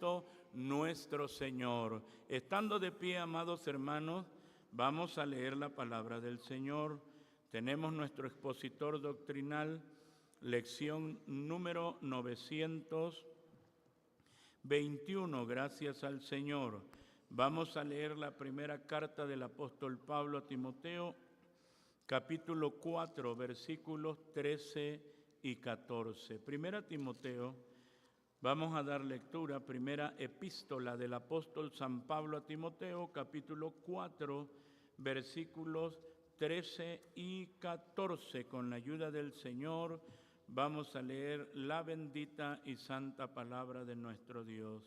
Jesucristo nuestro Señor. Estando de pie, amados hermanos, vamos a leer la palabra del Señor. Tenemos nuestro expositor doctrinal, lección número 921, gracias al Señor. Vamos a leer la primera carta del apóstol Pablo a Timoteo, capítulo 4, versículos 13 y 14. Primera Timoteo, vamos a dar lectura, primera epístola del apóstol San Pablo a Timoteo, capítulo 4, versículos 13 y 14. Con la ayuda del Señor vamos a leer la bendita y santa palabra de nuestro Dios.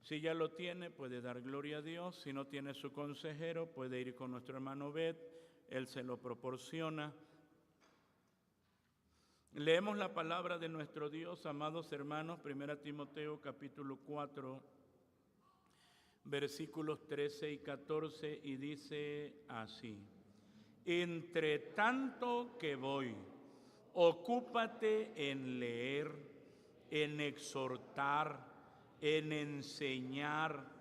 Si ya lo tiene, puede dar gloria a Dios. Si no tiene su consejero, puede ir con nuestro hermano Bet, él se lo proporciona. Leemos la palabra de nuestro Dios, amados hermanos, 1 Timoteo capítulo 4, versículos 13 y 14, y dice así: entre tanto que voy, ocúpate en leer, en exhortar, en enseñar.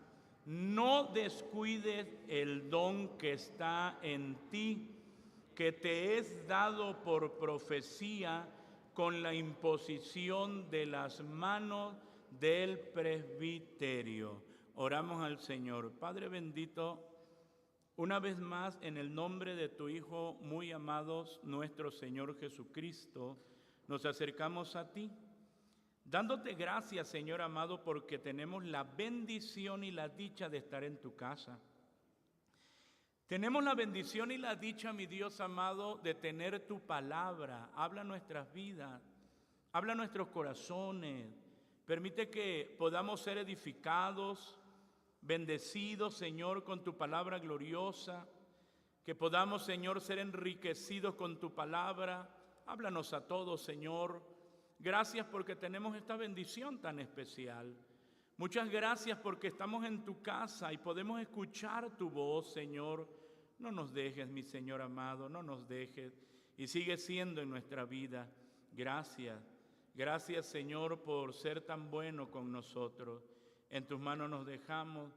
No descuides el don que está en ti, que te es dado por profecía con la imposición de las manos del presbiterio. Oramos al Señor. Padre bendito, una vez más, en el nombre de tu Hijo muy amado, nuestro Señor Jesucristo, nos acercamos a ti, dándote gracias, Señor amado, porque tenemos la bendición y la dicha de estar en tu casa. Tenemos la bendición y la dicha, mi Dios amado, de tener tu palabra. Habla nuestras vidas, habla nuestros corazones, permite que podamos ser edificados, bendecidos, Señor, con tu palabra gloriosa, que podamos, Señor, ser enriquecidos con tu palabra. Háblanos a todos, Señor. Gracias porque tenemos esta bendición tan especial. Muchas gracias porque estamos en tu casa y podemos escuchar tu voz, Señor. No nos dejes, mi Señor amado, no nos dejes, y sigue siendo en nuestra vida. Gracias, gracias, Señor, por ser tan bueno con nosotros. En tus manos nos dejamos,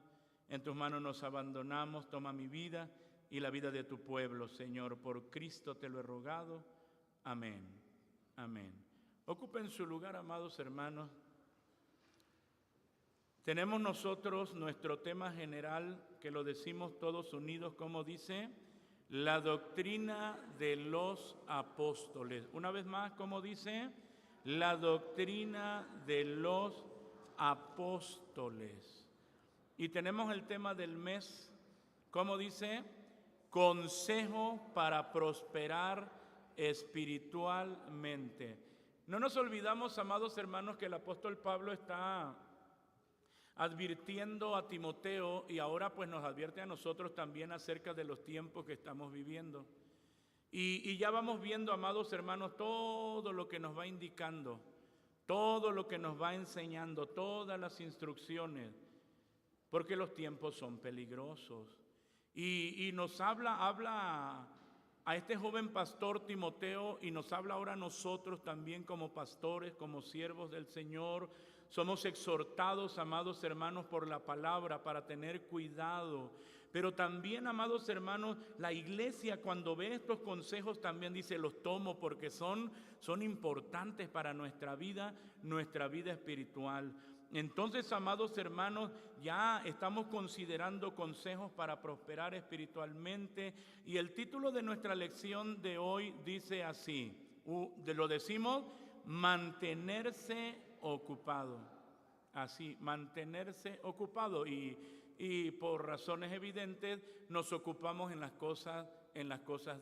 en tus manos nos abandonamos. Toma mi vida y la vida de tu pueblo, Señor. Por Cristo te lo he rogado. Amén. Amén. Ocupen su lugar, amados hermanos. Tenemos nosotros nuestro tema general, que lo decimos todos unidos, como dice, la doctrina de los apóstoles. Una vez más, como dice, la doctrina de los apóstoles. Y tenemos el tema del mes, como dice, consejo para prosperar espiritualmente. No nos olvidamos, amados hermanos, que el apóstol Pablo está advirtiendo a Timoteo, y ahora pues nos advierte a nosotros también acerca de los tiempos que estamos viviendo. Y ya vamos viendo, amados hermanos, todo lo que nos va indicando, todo lo que nos va enseñando, todas las instrucciones, porque los tiempos son peligrosos. Y nos habla a este joven pastor Timoteo, y nos habla ahora a nosotros también como pastores, como siervos del Señor. Somos exhortados, amados hermanos, por la palabra para tener cuidado. Pero también, amados hermanos, la iglesia cuando ve estos consejos también dice, los tomo porque son importantes para nuestra vida espiritual. Entonces, amados hermanos, ya estamos considerando consejos para prosperar espiritualmente, y el título de nuestra lección de hoy dice así, lo decimos, mantenerse ocupado. Así, mantenerse ocupado, y por razones evidentes nos ocupamos en las cosas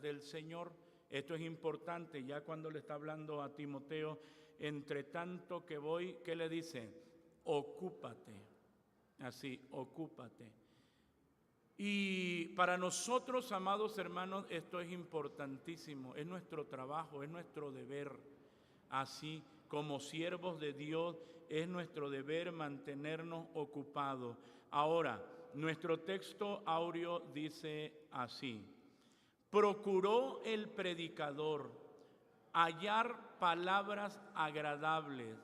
del Señor. Esto es importante. Ya cuando le está hablando a Timoteo, entre tanto que voy, ¿qué le dice? Ocúpate, así, ocúpate. Y para nosotros, amados hermanos, esto es importantísimo, es nuestro trabajo, es nuestro deber. Así como siervos de Dios, es nuestro deber mantenernos ocupados. Ahora, nuestro texto áureo dice así: procuró el predicador hallar palabras agradables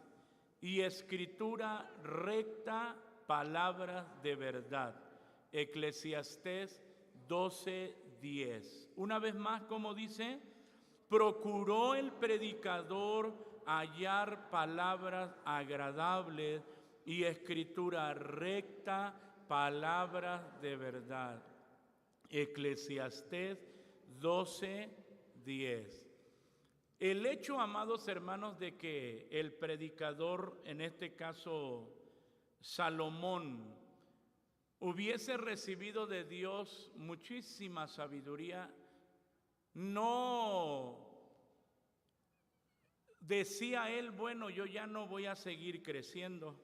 y escritura recta, palabras de verdad. Eclesiastés 12:10. Una vez más, como dice, procuró el predicador hallar palabras agradables y escritura recta, palabras de verdad. Eclesiastés 12:10. El hecho, amados hermanos, de que el predicador, en este caso Salomón, hubiese recibido de Dios muchísima sabiduría, no decía él, bueno, yo ya no voy a seguir creciendo.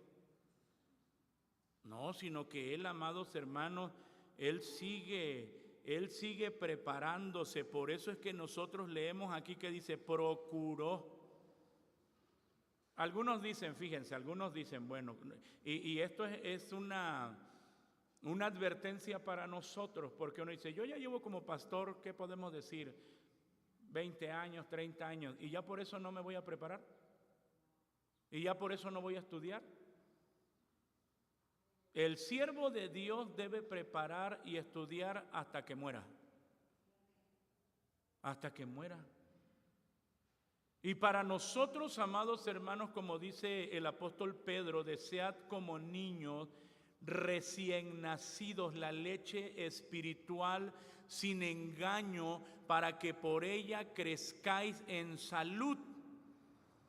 No, sino que él, amados hermanos, él sigue preparándose. Por eso es que nosotros leemos aquí que dice, procuró. Algunos dicen, fíjense, algunos dicen, bueno, y esto es una advertencia para nosotros, porque uno dice, yo ya llevo como pastor, ¿qué podemos decir? 20 años, 30 años, y ya por eso no me voy a preparar, y ya por eso no voy a estudiar. El siervo de Dios debe preparar y estudiar hasta que muera. Hasta que muera. Y para nosotros, amados hermanos, como dice el apóstol Pedro, desead como niños recién nacidos la leche espiritual sin engaño, para que por ella crezcáis en salud.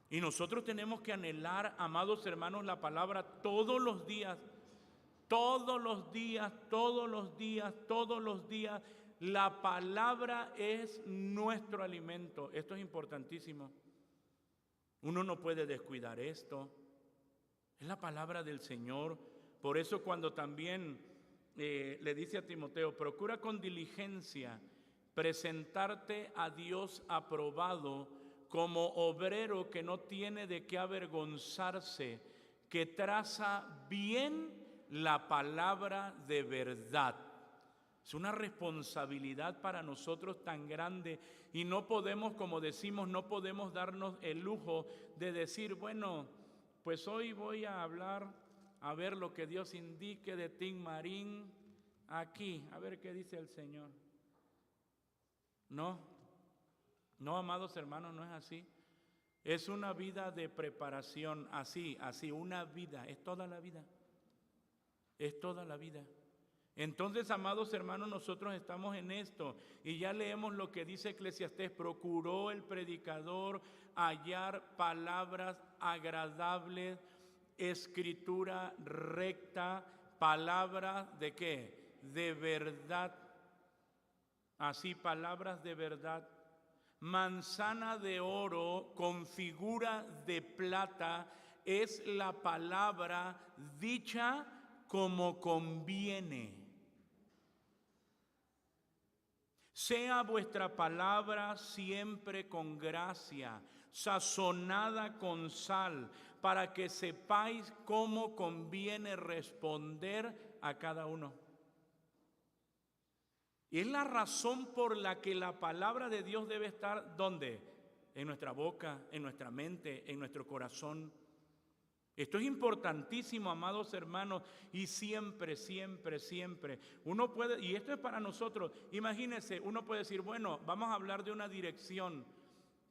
Y nosotros tenemos que anhelar, amados hermanos, la palabra todos los días. Todos los días, todos los días, todos los días, la palabra es nuestro alimento. Esto es importantísimo. Uno no puede descuidar esto. Es la palabra del Señor. Por eso cuando también le dice a Timoteo, procura con diligencia presentarte a Dios aprobado como obrero que no tiene de qué avergonzarse, que traza bien la palabra de verdad. Es una responsabilidad para nosotros tan grande y no podemos, como decimos, no podemos darnos el lujo de decir, bueno, pues hoy voy a hablar, a ver lo que Dios indique de Tim Marín aquí, a ver qué dice el Señor. No, amados hermanos, no es así. Es una vida de preparación, así, una vida, es toda la vida. Es toda la vida. Entonces, amados hermanos, nosotros estamos en esto y ya leemos lo que dice Eclesiastés, procuró el predicador hallar palabras agradables, escritura recta, palabras ¿de qué? De verdad. Así, palabras de verdad. Manzana de oro con figura de plata es la palabra dicha como conviene. Sea vuestra palabra siempre con gracia, sazonada con sal, para que sepáis cómo conviene responder a cada uno. Y es la razón por la que la palabra de Dios debe estar, ¿dónde? En nuestra boca, en nuestra mente, en nuestro corazón. Esto es importantísimo, amados hermanos, y siempre, siempre, siempre. Uno puede, y esto es para nosotros, imagínense, uno puede decir, bueno, vamos a hablar de una dirección,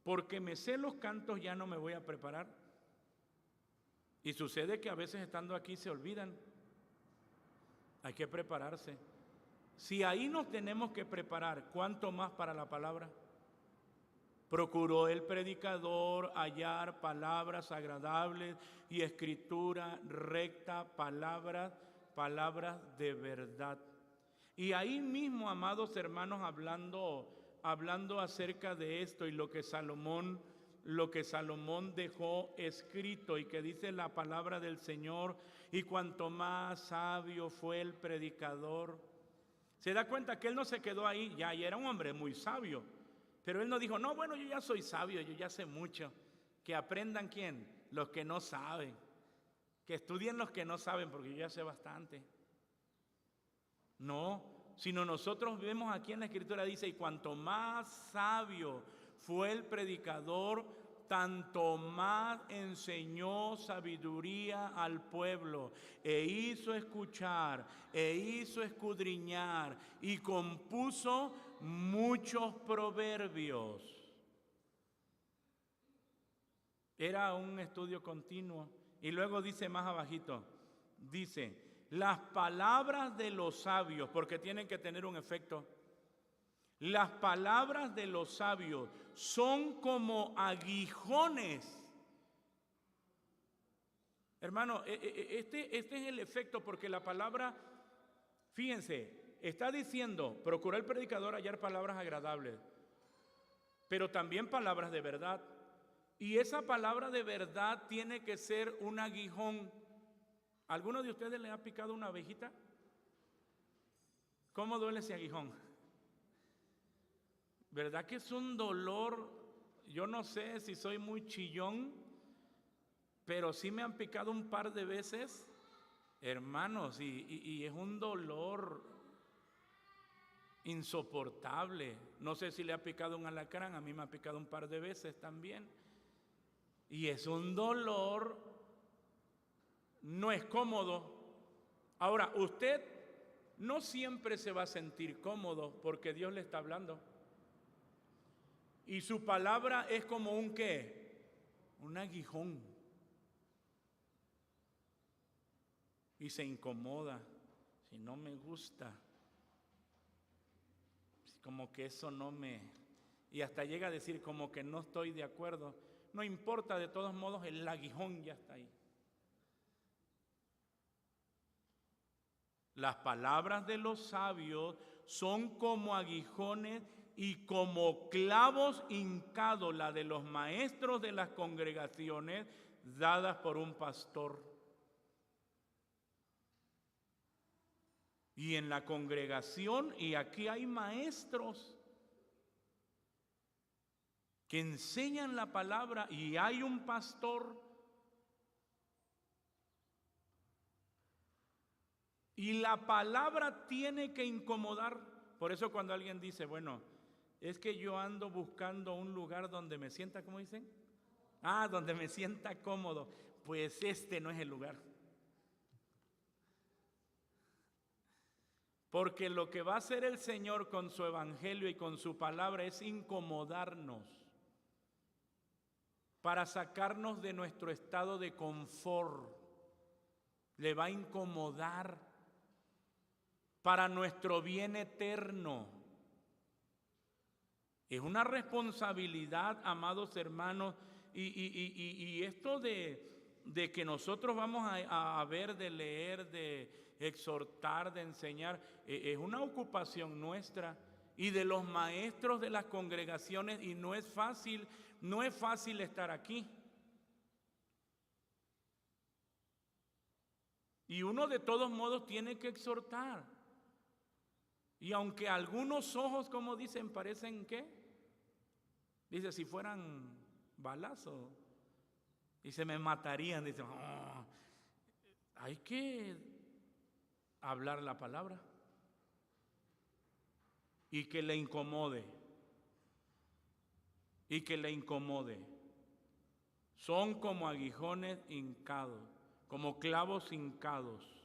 porque me sé los cantos, ya no me voy a preparar. Y sucede que a veces estando aquí se olvidan. Hay que prepararse. Si ahí nos tenemos que preparar, ¿cuánto más para la palabra? Procuró el predicador hallar palabras agradables y escritura recta, palabras de verdad. Y ahí mismo, amados hermanos, hablando acerca de esto y lo que Salomón dejó escrito y que dice la palabra del Señor, y cuanto más sabio fue el predicador. Se da cuenta que él no se quedó ahí, ya era un hombre muy sabio. Pero él no dijo, no, bueno, yo ya soy sabio, yo ya sé mucho. Que aprendan, ¿quién? Los que no saben. Que estudien los que no saben, porque yo ya sé bastante. No, sino nosotros vemos aquí en la Escritura, dice, y cuanto más sabio fue el predicador, tanto más enseñó sabiduría al pueblo, e hizo escuchar, e hizo escudriñar, y compuso muchos proverbios. Era un estudio continuo. Y luego dice más abajito, dice, las palabras de los sabios, porque tienen que tener un efecto. Las palabras de los sabios son como aguijones. Hermano, este es el efecto, porque la palabra, fíjense, está diciendo, procura el predicador hallar palabras agradables, pero también palabras de verdad. Y esa palabra de verdad tiene que ser un aguijón. ¿Alguno de ustedes le ha picado una abejita? ¿Cómo duele ese aguijón? ¿Verdad que es un dolor? Yo no sé si soy muy chillón, pero sí me han picado un par de veces, hermanos, y es un dolor insoportable. No sé si le ha picado un alacrán, a mí me ha picado un par de veces también. Y es un dolor, no es cómodo. Ahora, usted no siempre se va a sentir cómodo porque Dios le está hablando. Y su palabra es como un ¿qué? Un aguijón. Y se incomoda. Si no me gusta, como que eso no me... Y hasta llega a decir como que no estoy de acuerdo. No importa, de todos modos el aguijón ya está ahí. Las palabras de los sabios son como aguijones y como clavos hincados, la de los maestros de las congregaciones dadas por un pastor. Y en la congregación, y aquí hay maestros que enseñan la palabra, y hay un pastor, y la palabra tiene que incomodar. Por eso cuando alguien dice, bueno, es que yo ando buscando un lugar donde me sienta, ¿cómo dicen? Donde me sienta cómodo. Pues este no es el lugar. Porque lo que va a hacer el Señor con su evangelio y con su palabra es incomodarnos, para sacarnos de nuestro estado de confort. Le va a incomodar para nuestro bien eterno. Es una responsabilidad, amados hermanos, y esto de que nosotros vamos a ver, de leer, de exhortar, de enseñar, es una ocupación nuestra y de los maestros de las congregaciones, y no es fácil estar aquí. Y uno de todos modos tiene que exhortar. Y aunque algunos ojos, como dicen, parecen ¿qué? Dice, si fueran balazos y se me matarían, dice, hay que hablar la palabra y que le incomode. Y que le incomode. Son como aguijones hincados, como clavos hincados.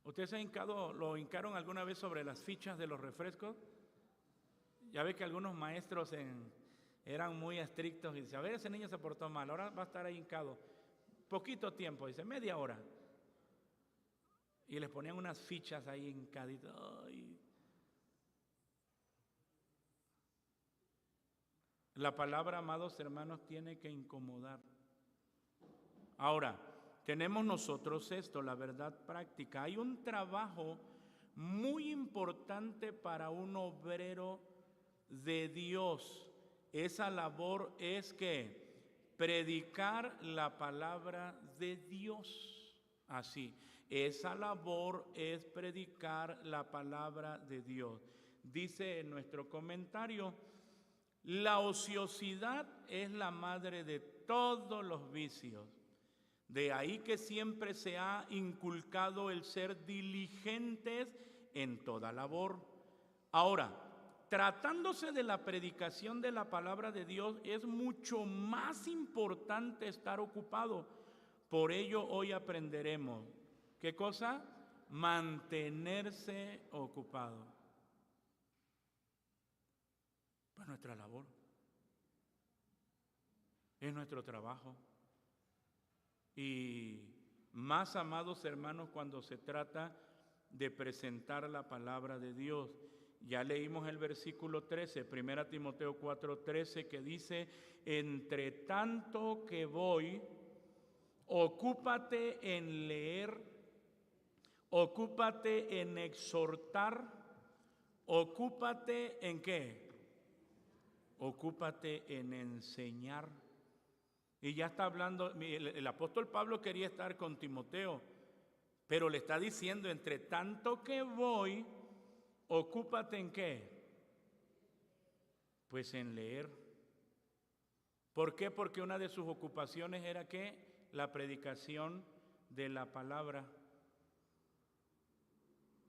¿Ustedes se han hincado, lo hincaron alguna vez sobre las fichas de los refrescos? Ya ve que algunos maestros eran muy estrictos y dicen, a ver, ese niño se portó mal, ahora va a estar ahí hincado. Poquito tiempo, dice, media hora. Y les ponían unas fichas ahí hincaditas. Ay. La palabra, amados hermanos, tiene que incomodar. Ahora, tenemos nosotros esto, la verdad práctica. Hay un trabajo muy importante para un obrero de Dios. Esa labor es que predicar la palabra de Dios. Así, esa labor es predicar la palabra de Dios. Dice en nuestro comentario, la ociosidad es la madre de todos los vicios. De ahí que siempre se ha inculcado el ser diligentes en toda labor. Ahora, tratándose de la predicación de la palabra de Dios, es mucho más importante estar ocupado. Por ello hoy aprenderemos, ¿qué cosa? Mantenerse ocupado. Pues nuestra labor, es nuestro trabajo. Y más, amados hermanos, cuando se trata de presentar la palabra de Dios. Ya leímos el versículo 13, 1 Timoteo 4:13, que dice: entre tanto que voy, ocúpate en leer, ocúpate en exhortar, ocúpate en ¿qué? Ocúpate en enseñar. Y ya está hablando, el apóstol Pablo quería estar con Timoteo, pero le está diciendo: entre tanto que voy, ocúpate en ¿qué? Pues en leer. ¿Por qué? Porque una de sus ocupaciones era ¿qué? La predicación de la palabra.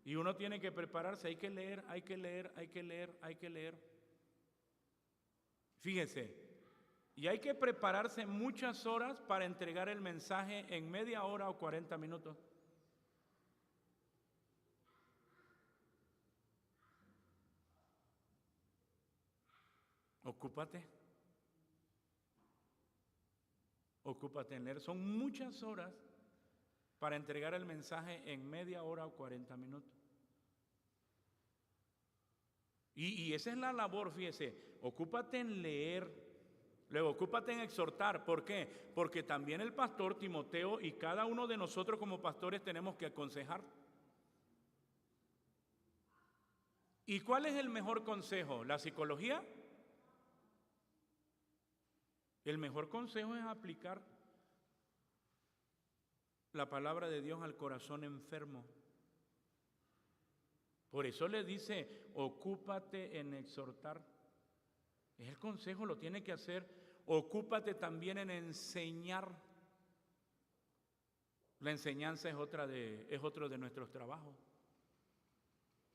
Y uno tiene que prepararse, hay que leer, hay que leer, hay que leer, hay que leer. Fíjese, y hay que prepararse muchas horas para entregar el mensaje en media hora o 40 minutos. Ocúpate. Ocúpate en leer. Son muchas horas para entregar el mensaje en media hora o 40 minutos. Y esa es la labor, fíjese. Ocúpate en leer. Luego, ocúpate en exhortar. ¿Por qué? Porque también el pastor Timoteo y cada uno de nosotros como pastores tenemos que aconsejar. ¿Y cuál es el mejor consejo? ¿La psicología? El mejor consejo es aplicar la palabra de Dios al corazón enfermo. Por eso le dice: ocúpate en exhortar. Es el consejo, lo tiene que hacer. Ocúpate también en enseñar. La enseñanza es otro de nuestros trabajos.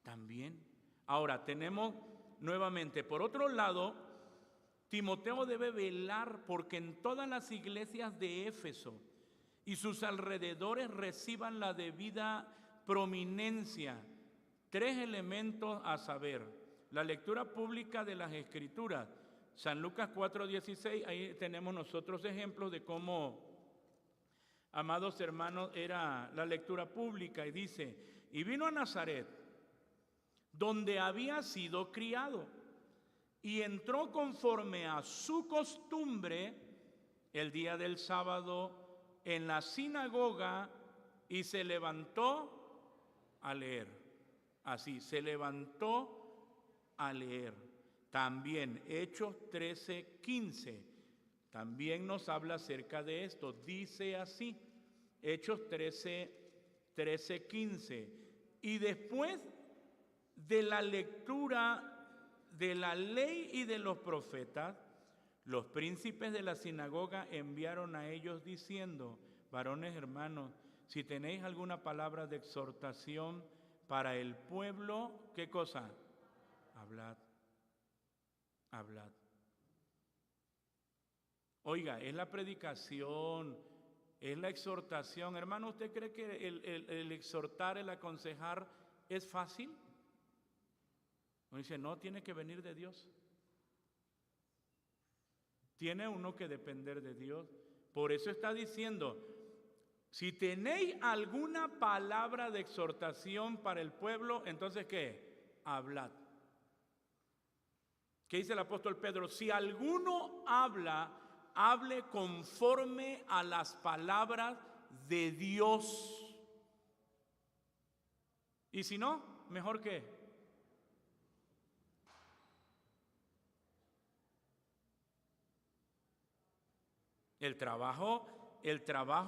También. Ahora, tenemos nuevamente, por otro lado, Timoteo debe velar porque en todas las iglesias de Éfeso y sus alrededores reciban la debida prominencia. 3 elementos a saber: la lectura pública de las Escrituras, San Lucas 4:16, ahí tenemos nosotros ejemplos de cómo, amados hermanos, era la lectura pública. Y dice: y vino a Nazaret, donde había sido criado, y entró conforme a su costumbre el día del sábado en la sinagoga, y se levantó a leer. Así, se levantó a leer. También Hechos 13:15 también nos habla acerca de esto. Dice así, Hechos 13:15: y después de la lectura de la ley y de los profetas, los príncipes de la sinagoga enviaron a ellos diciendo: varones hermanos, si tenéis alguna palabra de exhortación para el pueblo, ¿qué cosa? Hablad, hablad. Oiga, es la predicación, es la exhortación. Hermano, ¿usted cree que el exhortar, el aconsejar es fácil? Uno dice: no, tiene que venir de Dios. Tiene uno que depender de Dios. Por eso está diciendo: si tenéis alguna palabra de exhortación para el pueblo, entonces ¿qué? Hablad. ¿Qué dice el apóstol Pedro? Si alguno habla, hable conforme a las palabras de Dios. Y si no, mejor que el trabajo,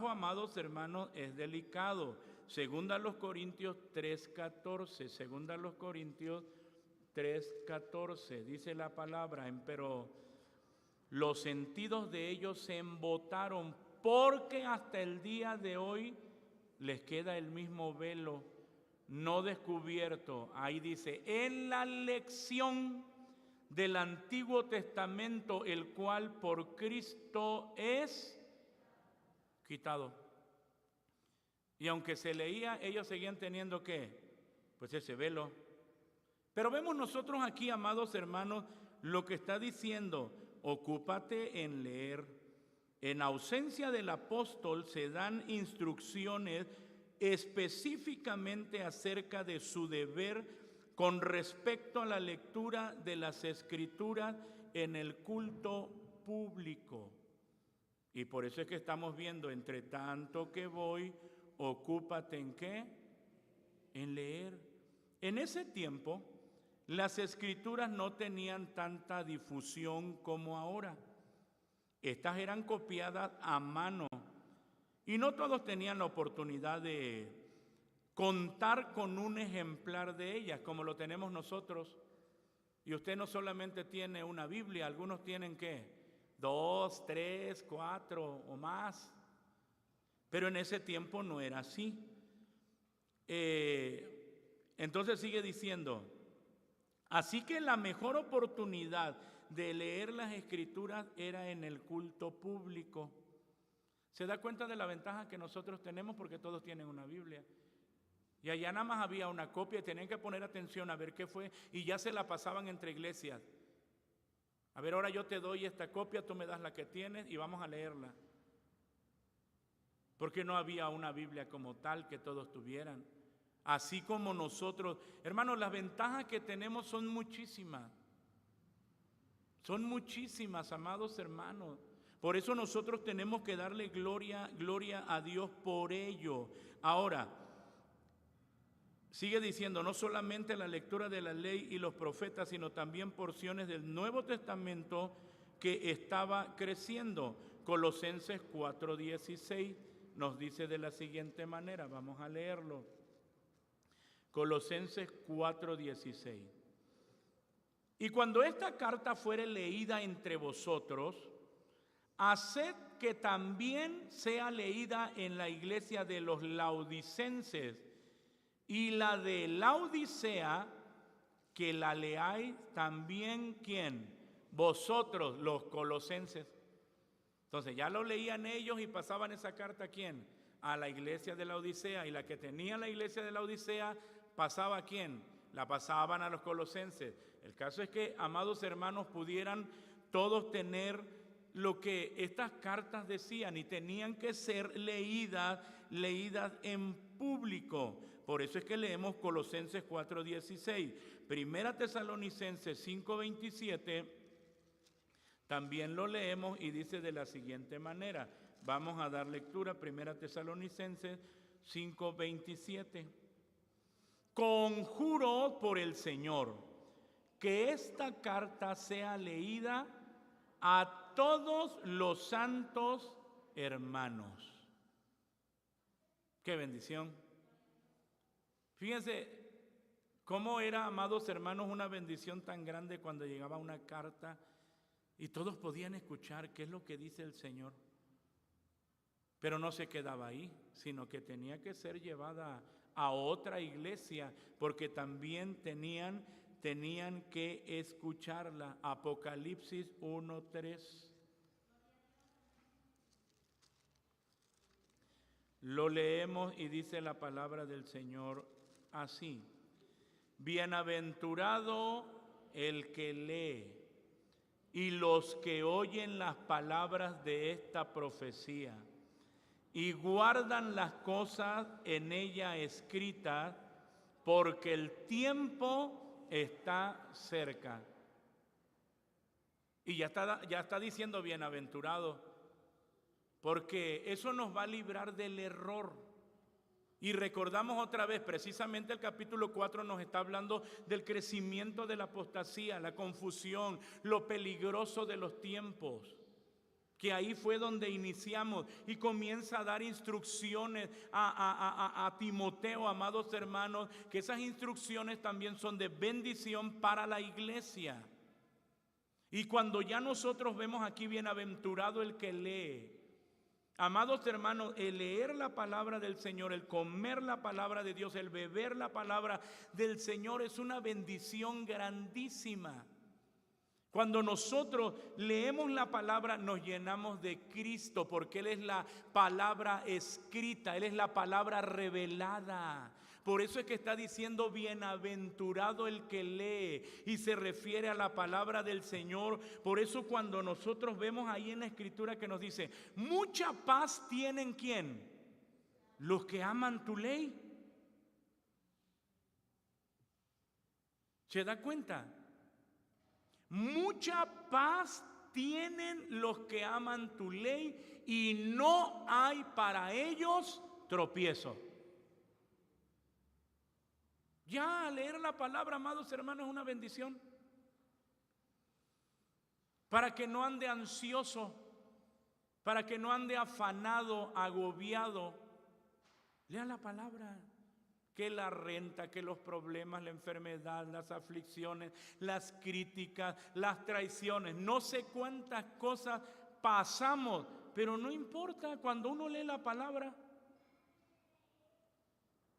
amados hermanos, es delicado. Segunda a los Corintios 3:14, segunda a los Corintios 3:14, dice la palabra: pero los sentidos de ellos se embotaron, porque hasta el día de hoy les queda el mismo velo, no descubierto. Ahí dice, en la lección del Antiguo Testamento, el cual por Cristo es quitado. Y aunque se leía, ellos seguían teniendo ¿qué? Pues ese velo. Pero vemos nosotros aquí, amados hermanos, lo que está diciendo, ocúpate en leer. En ausencia del apóstol se dan instrucciones específicamente acerca de su deber con respecto a la lectura de las Escrituras en el culto público. Y por eso es que estamos viendo, entre tanto que voy, ocúpate en ¿qué? En leer. En ese tiempo, las Escrituras no tenían tanta difusión como ahora. Estas eran copiadas a mano y no todos tenían la oportunidad de contar con un ejemplar de ellas como lo tenemos nosotros. Y usted no solamente tiene una Biblia, algunos tienen ¿qué? 2, 3, 4 o más. Pero en ese tiempo no era así. Entonces sigue diciendo, así que la mejor oportunidad de leer las Escrituras era en el culto público. ¿Se da cuenta de la ventaja que nosotros tenemos? Porque todos tienen una Biblia. Y allá nada más había una copia y tenían que poner atención a ver qué fue. Y ya se la pasaban entre iglesias. A ver, ahora yo te doy esta copia, tú me das la que tienes y vamos a leerla. Porque no había una Biblia como tal que todos tuvieran. Así como nosotros, hermanos, las ventajas que tenemos son muchísimas. Son muchísimas, amados hermanos. Por eso nosotros tenemos que darle gloria a Dios por ello. Ahora, sigue diciendo, no solamente la lectura de la ley y los profetas, sino también porciones del Nuevo Testamento que estaba creciendo. Colosenses 4:16 nos dice de la siguiente manera, vamos a leerlo. Colosenses 4:16. Y cuando esta carta fuere leída entre vosotros, haced que también sea leída en la iglesia de los laodicenses, y la de Laodicea, que la leáis también, ¿quién? Vosotros, los colosenses. Entonces ya lo leían ellos y pasaban esa carta ¿a quién? A la iglesia de Laodicea, y la que tenía la iglesia de Laodicea pasaba ¿a quién? La pasaban a los colosenses. El caso es que, amados hermanos, pudieran todos tener lo que estas cartas decían y tenían que ser leídas en público. Por eso es que leemos Colosenses 4:16. Primera Tesalonicenses 5:27 también lo leemos y dice de la siguiente manera. Vamos a dar lectura, Primera Tesalonicenses 5:27. Conjuro por el Señor que esta carta sea leída a todos los santos hermanos. ¡Qué bendición! Fíjense cómo era, amados hermanos, una bendición tan grande cuando llegaba una carta y todos podían escuchar qué es lo que dice el Señor. Pero no se quedaba ahí, sino que tenía que ser llevada a otra iglesia, porque también tenían que escucharla. Apocalipsis 1:3. Lo leemos y dice la palabra del Señor así: bienaventurado el que lee y los que oyen las palabras de esta profecía y guardan las cosas en ella escritas, porque el tiempo está cerca. Y ya está diciendo bienaventurado, porque eso nos va a librar del error. Y recordamos otra vez, precisamente el capítulo 4 nos está hablando del crecimiento de la apostasía, la confusión, lo peligroso de los tiempos. Que ahí fue donde iniciamos y comienza a dar instrucciones a Timoteo, amados hermanos, que esas instrucciones también son de bendición para la iglesia. Y cuando ya nosotros vemos aquí bienaventurado el que lee Amados hermanos, el leer la palabra del Señor, el comer la palabra de Dios, el beber la palabra del Señor es una bendición grandísima. Cuando nosotros leemos la palabra nos llenamos de Cristo porque Él es la palabra escrita, Él es la palabra revelada. Por eso es que está diciendo bienaventurado el que lee y se refiere a la palabra del Señor. Por eso cuando nosotros vemos ahí en la Escritura que nos dice, mucha paz tienen ¿quién? Los que aman tu ley. ¿Se da cuenta? Mucha paz tienen los que aman tu ley y no hay para ellos tropiezo. Ya leer la palabra, amados hermanos, es una bendición. Para que no ande ansioso, para que no ande afanado, agobiado, lea la palabra. Que la renta, que los problemas, la enfermedad, las aflicciones, las críticas, las traiciones, no sé cuántas cosas pasamos, pero no importa cuando uno lee la palabra.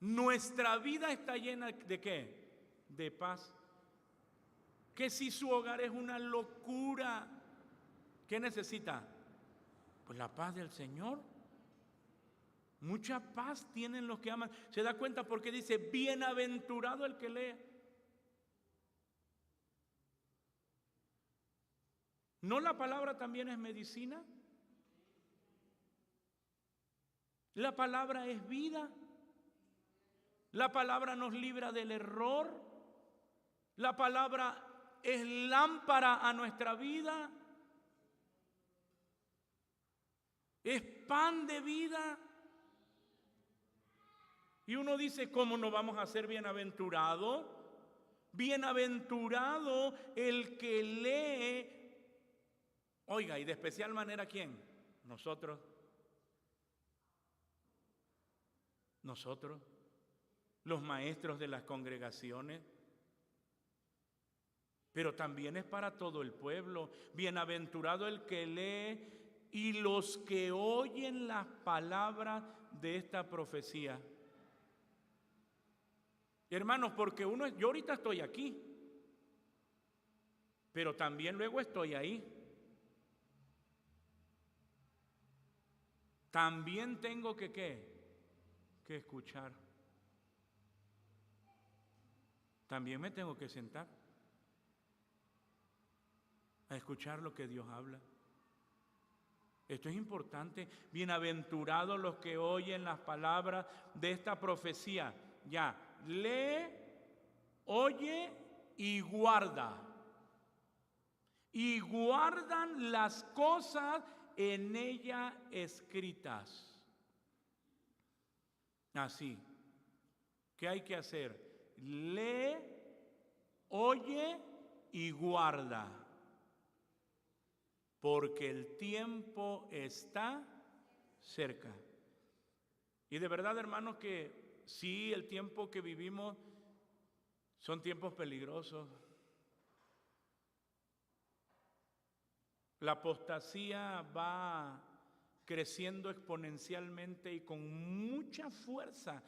Nuestra vida está llena ¿de qué? De paz. Que si su hogar es una locura, ¿qué necesita? Pues la paz del Señor. Mucha paz tienen los que aman. ¿Se da cuenta? Porque dice, bienaventurado el que lee. ¿No la palabra también es medicina? La palabra es vida. La palabra nos libra del error. La palabra es lámpara a nuestra vida. Es pan de vida. Y uno dice, ¿cómo no vamos a ser bienaventurados? Bienaventurado el que lee. Oiga, y de especial manera, ¿quién? Nosotros. Nosotros, los maestros de las congregaciones. Pero también es para todo el pueblo. Bienaventurado el que lee y los que oyen las palabras de esta profecía. Hermanos, porque yo ahorita estoy aquí, pero también luego estoy ahí. También tengo que que escuchar. También me tengo que sentar a escuchar lo que Dios habla. Esto es importante. Bienaventurados los que oyen las palabras de esta profecía. Ya, lee, oye y guarda. Y guardan las cosas en ella escritas. Así. ¿Qué hay que hacer? Lee, oye y guarda. Porque el tiempo está cerca. Y de verdad, hermanos, que sí, el tiempo que vivimos son tiempos peligrosos. La apostasía va creciendo exponencialmente y con mucha fuerza,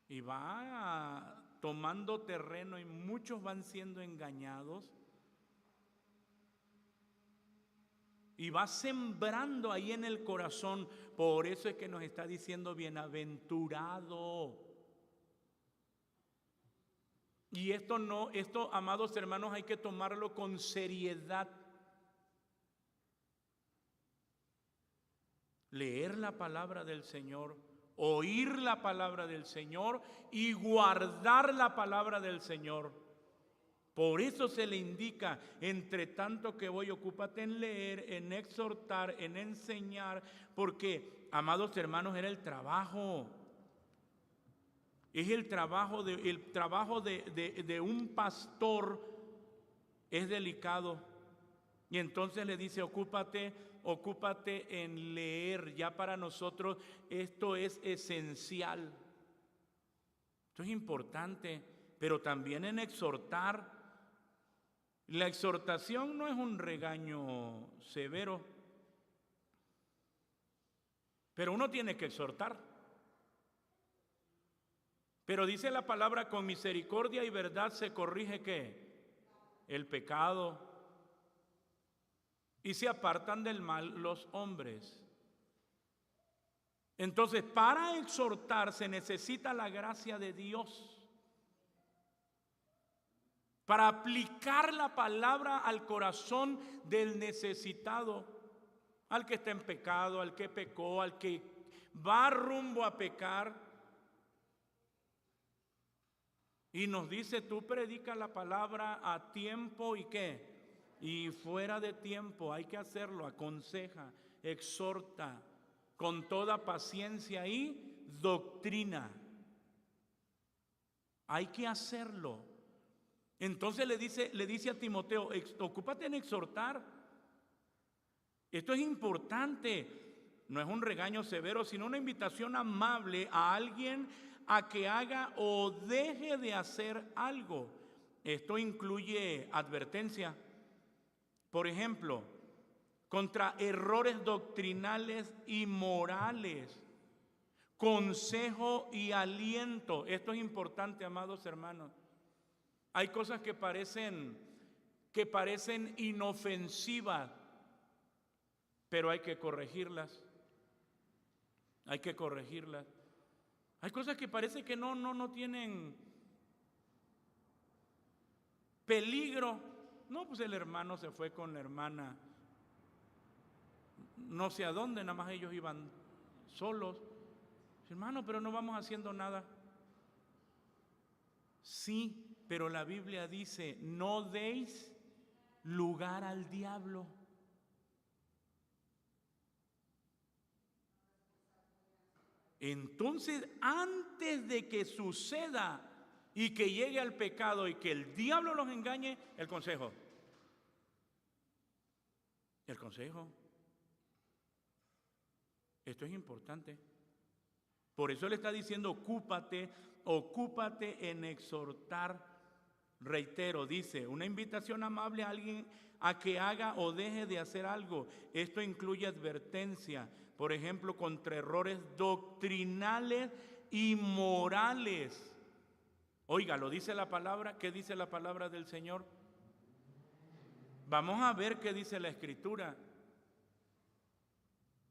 Y va tomando terreno y muchos van siendo engañados. Y va sembrando ahí en el corazón. Por eso es que nos está diciendo bienaventurado. Y esto, amados hermanos, hay que tomarlo con seriedad. Leer la palabra del Señor, oír la palabra del Señor y guardar la palabra del Señor. Por eso se le indica, entre tanto que voy, ocúpate en leer, en exhortar, en enseñar, porque, amados hermanos, era el trabajo. Es el trabajo de un pastor, es delicado. Y entonces le dice, ocúpate en leer. Ya para nosotros esto es esencial. Esto es importante, pero también en exhortar. La exhortación no es un regaño severo, pero uno tiene que exhortar. Pero dice la palabra, con misericordia y verdad se corrige ¿qué? El pecado, y se apartan del mal los hombres. Entonces, para exhortar se necesita la gracia de Dios. Para aplicar la palabra al corazón del necesitado, al que está en pecado, al que pecó, al que va rumbo a pecar. Y nos dice, tú predica la palabra a tiempo y ¿qué? Y fuera de tiempo, hay que hacerlo, aconseja, exhorta, con toda paciencia y doctrina. Hay que hacerlo. Entonces le dice a Timoteo, ocúpate en exhortar. Esto es importante. No es un regaño severo, sino una invitación amable a alguien a que haga o deje de hacer algo. Esto incluye advertencia. Por ejemplo, contra errores doctrinales y morales, consejo y aliento. Esto es importante, amados hermanos. Hay cosas que parecen inofensivas, pero hay que corregirlas. Hay que corregirlas. Hay cosas que parece que no tienen peligro. No, pues el hermano se fue con la hermana, no sé a dónde, nada más ellos iban solos. Hermano, pero no vamos haciendo nada. Sí, pero la Biblia dice, no deis lugar al diablo. Entonces, antes de que suceda y que llegue al pecado y que el diablo los engañe, el consejo. El consejo. Esto es importante. Por eso le está diciendo, ocúpate en exhortar. Reitero, dice, una invitación amable a alguien a que haga o deje de hacer algo. Esto incluye advertencia, por ejemplo, contra errores doctrinales y morales. Oiga, lo dice la palabra. ¿Qué dice la palabra del Señor? Vamos a ver qué dice la Escritura.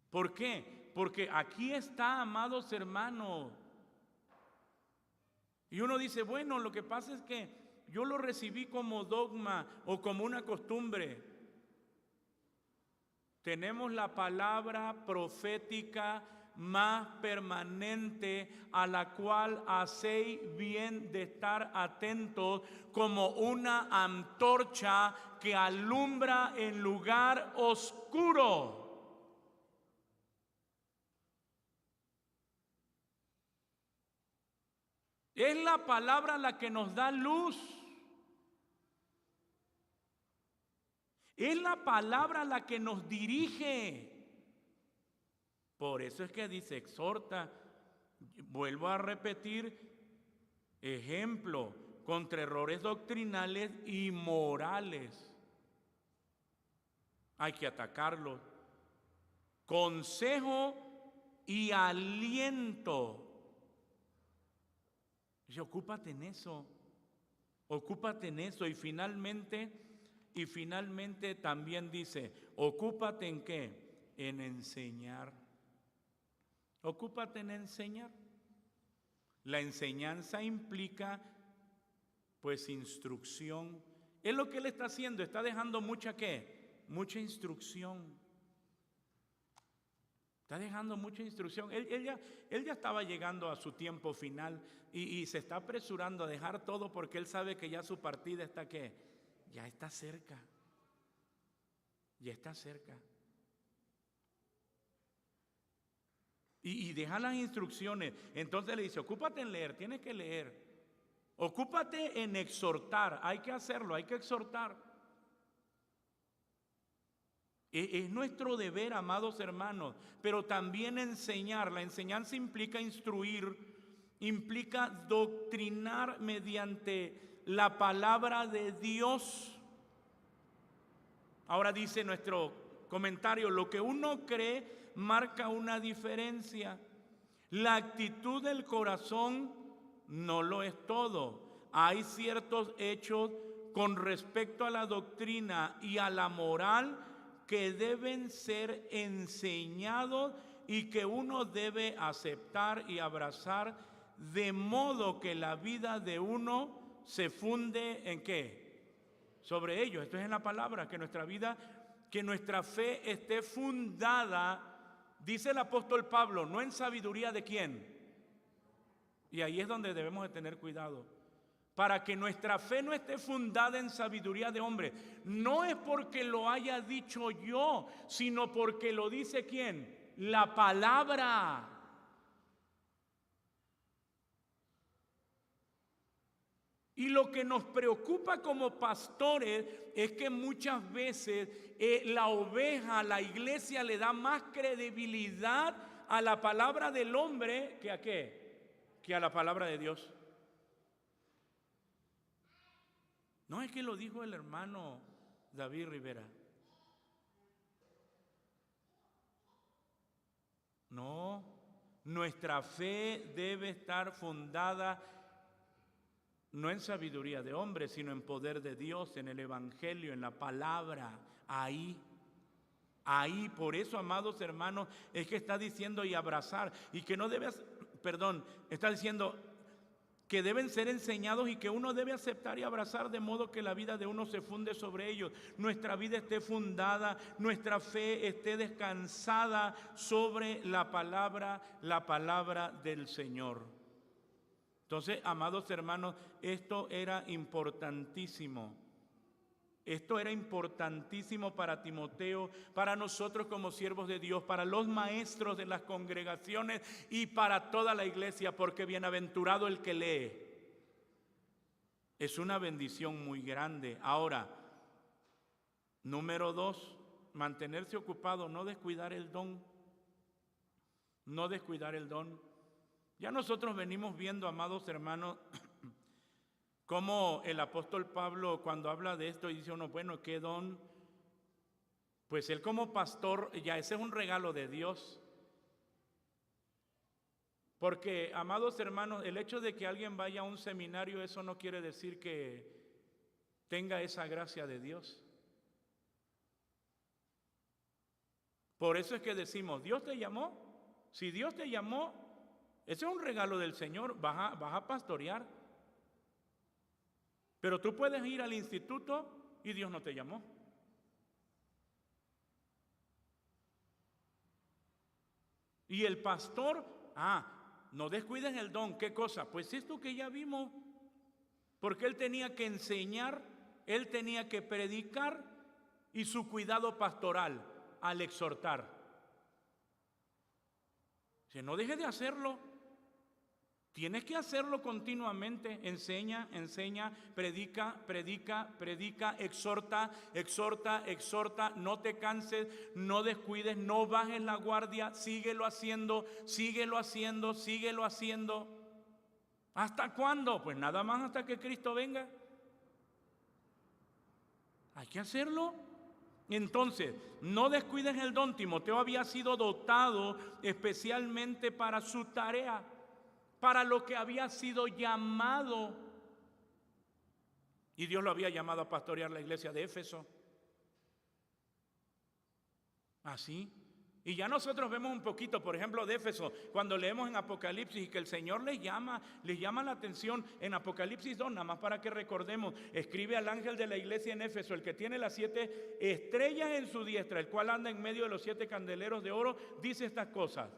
¿Por qué? Porque aquí está, amados hermanos. Y uno dice, bueno, lo que pasa es que yo lo recibí como dogma o como una costumbre. Tenemos la palabra profética más permanente a la cual hacéis bien de estar atentos, como una antorcha que alumbra en lugar oscuro. Es la palabra la que nos da luz. Es la palabra la que nos dirige. Por eso es que dice, exhorta. Vuelvo a repetir, ejemplo, contra errores doctrinales y morales. Hay que atacarlos. Consejo y aliento. Dice, ocúpate en eso. Ocúpate en eso. Y finalmente también dice, ocúpate en ¿qué? En enseñar. Ocúpate en enseñar. La enseñanza implica pues instrucción. Es lo que él está haciendo, está dejando mucha ¿qué? Mucha instrucción. Está dejando mucha instrucción. Él ya estaba llegando a su tiempo final y se está apresurando a dejar todo porque él sabe que ya su partida está ¿qué? Ya está cerca. Ya está cerca. Y deja las instrucciones. Entonces le dice, ocúpate en leer, tienes que leer. Ocúpate en exhortar, hay que hacerlo, hay que exhortar. Es nuestro deber, amados hermanos, pero también enseñar. La enseñanza implica instruir, implica doctrinar mediante la palabra de Dios. Ahora dice nuestro comentario, lo que uno cree marca una diferencia. La actitud del corazón no lo es todo. Hay ciertos hechos con respecto a la doctrina y a la moral que deben ser enseñados y que uno debe aceptar y abrazar, de modo que la vida de uno se funde ¿en qué? Sobre ellos. Esto es en la palabra, que nuestra vida, que nuestra fe esté fundada, dice el apóstol Pablo, no en sabiduría de quién. Y ahí es donde debemos de tener cuidado. Para que nuestra fe no esté fundada en sabiduría de hombre. No es porque lo haya dicho yo, sino porque lo dice ¿quién? La palabra. Y lo que nos preocupa como pastores es que muchas veces la oveja, la iglesia le da más credibilidad a la palabra del hombre que a qué, que a la palabra de Dios. No es que lo dijo el hermano David Rivera. No, nuestra fe debe estar fundada no en sabiduría de hombre, sino en poder de Dios, en el evangelio, en la palabra, ahí. Por eso, amados hermanos, es que está diciendo y abrazar, y que no debe, está diciendo que deben ser enseñados y que uno debe aceptar y abrazar, de modo que la vida de uno se funde sobre ellos. Nuestra vida esté fundada, nuestra fe esté descansada sobre la palabra del Señor. Entonces, amados hermanos, esto era importantísimo. Esto era importantísimo para Timoteo, para nosotros como siervos de Dios, para los maestros de las congregaciones y para toda la iglesia, porque bienaventurado el que lee. Es una bendición muy grande. Ahora, número 2, mantenerse ocupado, no descuidar el don. No descuidar el don. Ya nosotros venimos viendo, amados hermanos, como el apóstol Pablo, cuando habla de esto, dice uno, bueno, ¿qué don? Pues él como pastor, ya ese es un regalo de Dios. Porque, amados hermanos, el hecho de que alguien vaya a un seminario, eso no quiere decir que tenga esa gracia de Dios. Por eso es que decimos, ¿Dios te llamó? Si Dios te llamó, ese es un regalo del Señor, vas a pastorear. Pero tú puedes ir al instituto y Dios no te llamó. Y el pastor, no descuides el don. ¿Qué cosa? Pues esto que ya vimos. Porque él tenía que enseñar, él tenía que predicar y su cuidado pastoral al exhortar. Si no dejes de hacerlo. Tienes que hacerlo continuamente. Enseña, predica, exhorta, no te canses, no descuides, no bajes la guardia, síguelo haciendo. ¿Hasta cuándo? Pues nada más hasta que Cristo venga. Hay que hacerlo. Entonces, no descuides el don. Timoteo había sido dotado especialmente para su tarea, para lo que había sido llamado. Y Dios lo había llamado a pastorear la iglesia de Éfeso. Así. Y ya nosotros vemos un poquito, por ejemplo, de Éfeso, cuando leemos en Apocalipsis y que el Señor les llama la atención en Apocalipsis 2, nada más para que recordemos, escribe al ángel de la iglesia en Éfeso, el que tiene las 7 estrellas en su diestra, el cual anda en medio de los 7 candeleros de oro, dice estas cosas.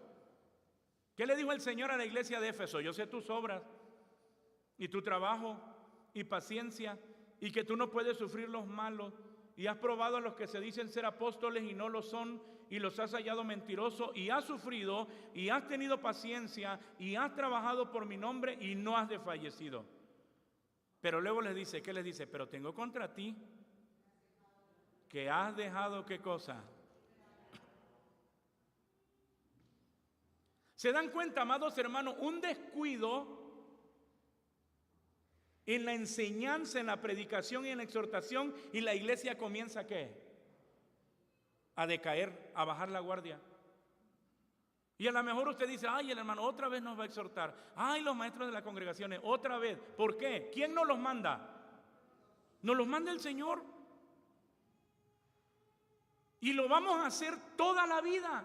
¿Qué le dijo el Señor a la iglesia de Éfeso? Yo sé tus obras y tu trabajo y paciencia y que tú no puedes sufrir los malos y has probado a los que se dicen ser apóstoles y no lo son y los has hallado mentirosos y has sufrido y has tenido paciencia y has trabajado por mi nombre y no has desfallecido. Pero luego les dice, ¿qué les dice? Pero tengo contra ti que has dejado ¿qué cosa? ¿Se dan cuenta, amados hermanos? Un descuido en la enseñanza, en la predicación y en la exhortación, y la iglesia comienza ¿qué? a decaer, a bajar la guardia. Y a lo mejor usted dice, ay, el hermano otra vez nos va a exhortar. Ay, los maestros de las congregaciones, otra vez. ¿Por qué? ¿Quién nos los manda? Nos los manda el Señor. Y lo vamos a hacer toda la vida.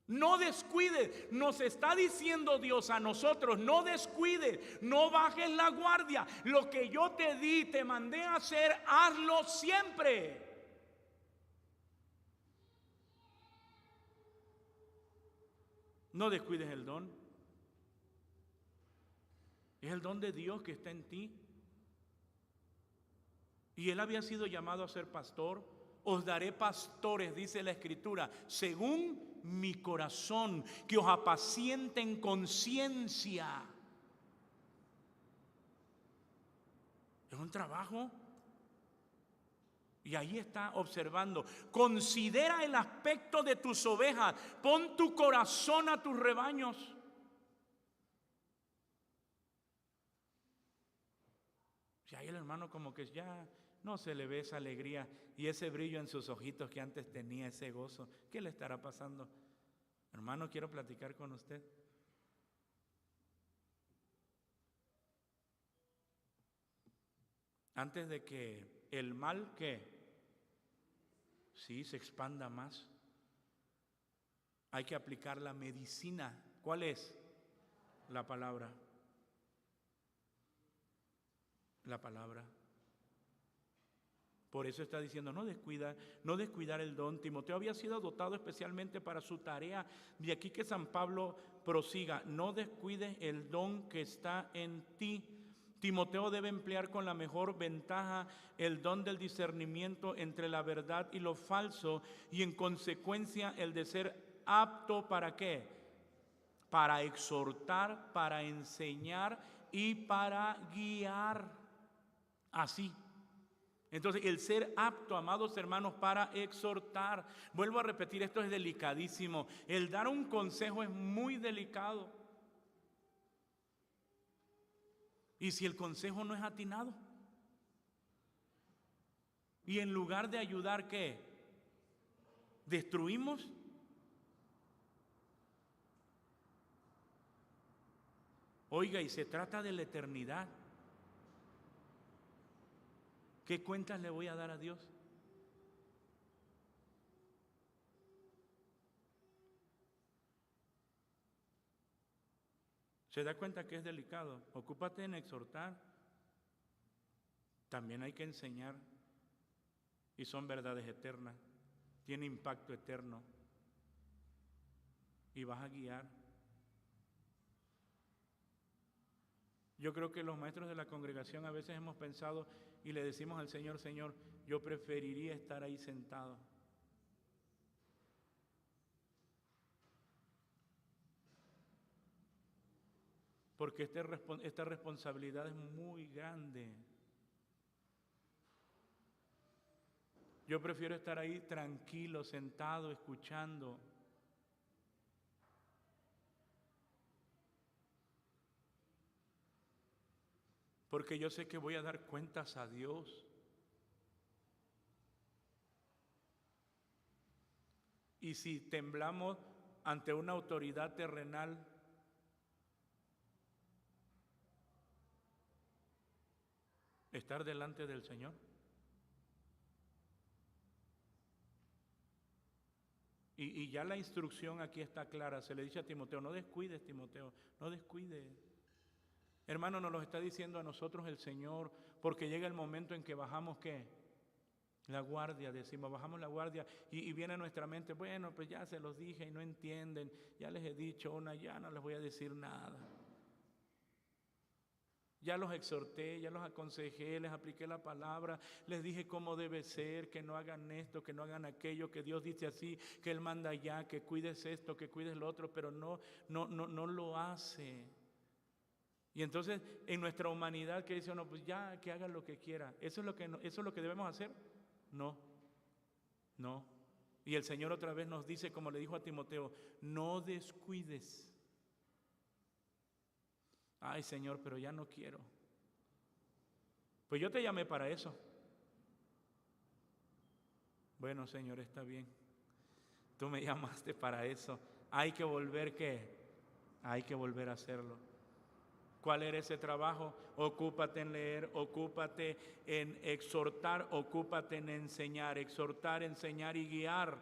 No descuides, nos está diciendo Dios a nosotros, no descuides, no bajes la guardia. Lo que yo te di, te mandé a hacer, hazlo siempre. No descuides el don. Es el don de Dios que está en ti. Y él había sido llamado a ser pastor. Os daré pastores, dice la Escritura, según mi corazón, que os apacienten con ciencia. Es un trabajo. Y ahí está observando. Considera el aspecto de tus ovejas. Pon tu corazón a tus rebaños. Si hay el hermano como que ya no se le ve esa alegría y ese brillo en sus ojitos que antes tenía, ese gozo. ¿Qué le estará pasando? Hermano, quiero platicar con usted. Antes de que el mal que sí se expanda más, hay que aplicar la medicina. ¿Cuál es? La palabra. La palabra. Por eso está diciendo, no descuidar el don. Timoteo había sido dotado especialmente para su tarea. De aquí que San Pablo prosiga, no descuides el don que está en ti. Timoteo debe emplear con la mejor ventaja el don del discernimiento entre la verdad y lo falso, y en consecuencia el de ser apto ¿para qué? Para exhortar, para enseñar y para guiar. Así. Entonces, el ser apto, amados hermanos, para exhortar. Vuelvo a repetir, esto es delicadísimo. El dar un consejo es muy delicado. ¿Y si el consejo no es atinado? Y en lugar de ayudar, ¿qué? ¿Destruimos? Oiga, y se trata de la eternidad. ¿Qué cuentas le voy a dar a Dios? ¿Se da cuenta que es delicado? Ocúpate en exhortar. También hay que enseñar. Y son verdades eternas. Tiene impacto eterno. Y vas a guiar. Yo creo que los maestros de la congregación a veces hemos pensado y le decimos al Señor, Señor, yo preferiría estar ahí sentado. Porque esta responsabilidad es muy grande. Yo prefiero estar ahí tranquilo, sentado, escuchando. Porque yo sé que voy a dar cuentas a Dios. Y si temblamos ante una autoridad terrenal, estar delante del Señor. Y ya la instrucción aquí está clara. Se le dice a Timoteo, no descuides, Timoteo, no descuides. Hermano, nos lo está diciendo a nosotros el Señor, porque llega el momento en que bajamos, ¿qué? La guardia, decimos, bajamos la guardia y viene a nuestra mente, bueno, pues ya se los dije y no entienden, ya les he dicho una, ya no les voy a decir nada. Ya los exhorté, ya los aconsejé, les apliqué la palabra, les dije cómo debe ser, que no hagan esto, que no hagan aquello, que Dios dice así, que Él manda allá, que cuides esto, que cuides lo otro, pero no lo hace. Y entonces en nuestra humanidad que dice, no, pues ya que hagan lo que quiera, ¿eso es lo que debemos hacer? No. Y el Señor otra vez nos dice, como le dijo a Timoteo, no descuides. Ay, Señor, pero ya no quiero. Pues yo te llamé para eso. Bueno, Señor, está bien. Tú me llamaste para eso. Hay que volver, ¿qué? Hay que volver a hacerlo. ¿Cuál era ese trabajo? Ocúpate en leer, ocúpate en exhortar, ocúpate en enseñar, exhortar, enseñar y guiar.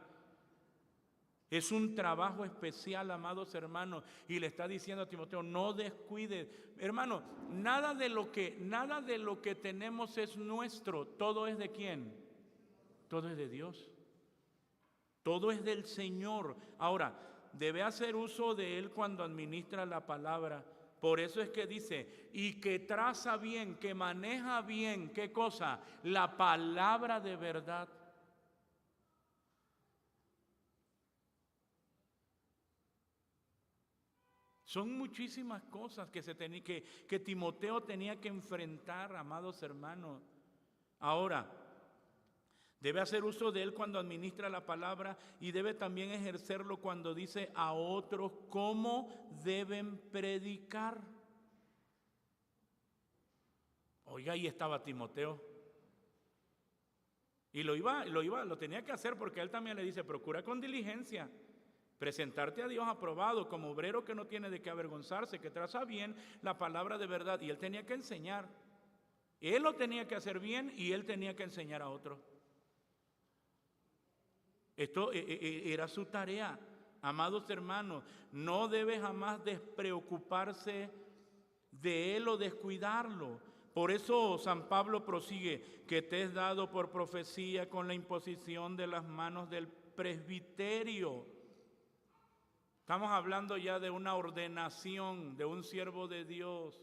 Es un trabajo especial, amados hermanos, y le está diciendo a Timoteo, no descuides. Hermano, nada de lo que tenemos es nuestro. ¿Todo es de quién? Todo es de Dios. Todo es del Señor. Ahora, debe hacer uso de Él cuando administra la palabra. Por eso es que dice, y que traza bien, que maneja bien, ¿qué cosa? La palabra de verdad. Son muchísimas cosas que Timoteo tenía que enfrentar, amados hermanos. Ahora, debe hacer uso de él cuando administra la palabra y debe también ejercerlo cuando dice a otros cómo deben predicar. Oiga, ahí estaba Timoteo. Y lo tenía que hacer porque él también le dice, procura con diligencia presentarte a Dios aprobado como obrero que no tiene de qué avergonzarse, que traza bien la palabra de verdad. Y él tenía que enseñar. Él lo tenía que hacer bien y él tenía que enseñar a otros. Esto era su tarea. Amados hermanos, no debe jamás despreocuparse de él o descuidarlo. Por eso San Pablo prosigue, que te es dado por profecía con la imposición de las manos del presbiterio. Estamos hablando ya de una ordenación de un siervo de Dios,